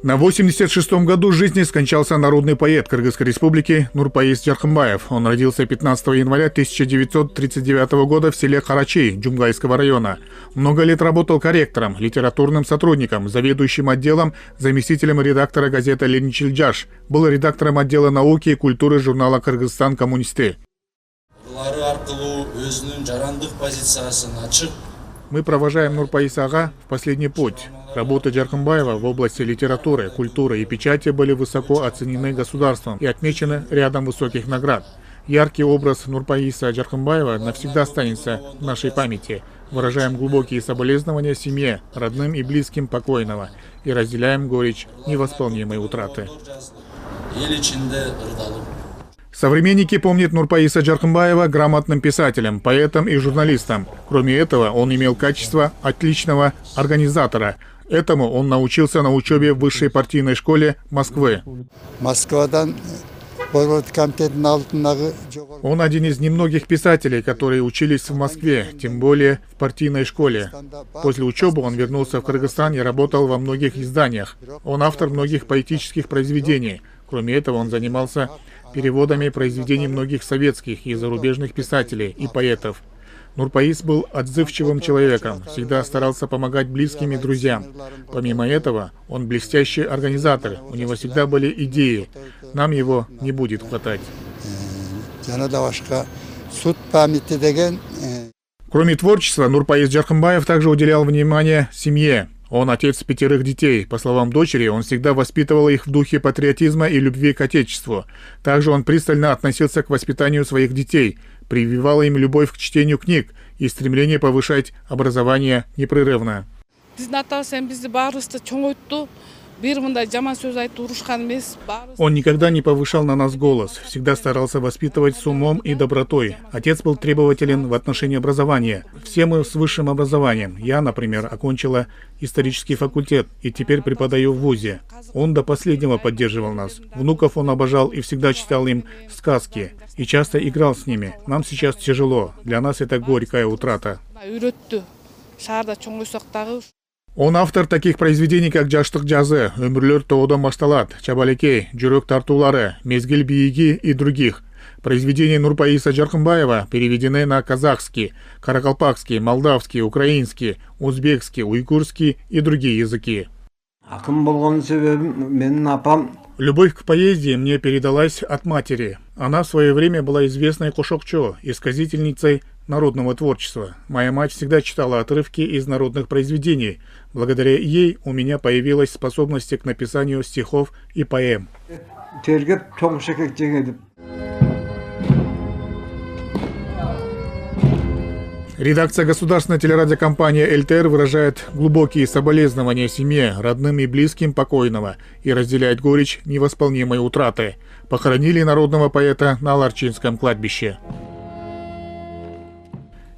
На 86-м году жизни скончался народный поэт Кыргызской республики Нурпаис Жаркымбаев. Он родился 15 января 1939 года в селе Карачей Джумгайского района. Много лет работал корректором, литературным сотрудником, заведующим отделом, заместителем редактора газеты «Ленинчилджаш». Был редактором отдела науки и культуры журнала «Кыргызстан коммунисты». Мы провожаем Нурпаиса ага в последний путь. Работы Жаркымбаева в области литературы, культуры и печати были высоко оценены государством и отмечены рядом высоких наград. Яркий образ Нурпаиса Жаркымбаева навсегда останется в нашей памяти. Выражаем глубокие соболезнования семье, родным и близким покойного и разделяем горечь невосполнимой утраты. Современники помнят Нурпаиса Жаркымбаева грамотным писателем, поэтом и журналистом. Кроме этого, он имел качество отличного организатора. Этому он научился на учебе в высшей партийной школе Москвы. Он один из немногих писателей, которые учились в Москве, тем более в партийной школе. После учебы он вернулся в Кыргызстан и работал во многих изданиях. Он автор многих поэтических произведений. Кроме этого, он занимался переводами произведений многих советских и зарубежных писателей и поэтов. Нурпаис был отзывчивым человеком, всегда старался помогать близким и друзьям. Помимо этого, он блестящий организатор, у него всегда были идеи. Нам его не будет хватать. Кроме творчества, Нурпаис Жаркымбаев также уделял внимание семье. Он отец 5 детей. По словам дочери, он всегда воспитывал их в духе патриотизма и любви к отечеству. Также он пристально относился к воспитанию своих детей, прививал им любовь к чтению книг и стремление повышать образование непрерывно. Он никогда не повышал на нас голос, всегда старался воспитывать с умом и добротой. Отец был требователен в отношении образования. Все мы с высшим образованием. Я, например, окончила исторический факультет и теперь преподаю в вузе. Он до последнего поддерживал нас. Внуков он обожал и всегда читал им сказки. И часто играл с ними. Нам сейчас тяжело. Для нас это горькая утрата. Он автор таких произведений, как «Жаштык жазы», «Өмүрлөр тоодон башталат», «Чабалекей», «Жүрөк тартуулары», «Мезгил бийиги» и других. Произведения Нурпаиса Жаркымбаева переведены на казахский, каракалпакский, молдавский, украинский, узбекский, уйгурский и другие языки. Любовь к поэзии мне передалась от матери. Она в свое время была известной кошокчо, исказительницей народного творчества. Моя мать всегда читала отрывки из народных произведений. Благодаря ей у меня появилась способность к написанию стихов и поэм. Редакция государственной телерадиокомпании ЛТР выражает глубокие соболезнования семье, родным и близким покойного и разделяет горечь невосполнимой утраты. Похоронили народного поэта на Ларчинском кладбище.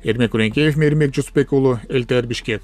Эрмек Уренкеев, Мирмек Джуспекулу, ЛТР Бишкек.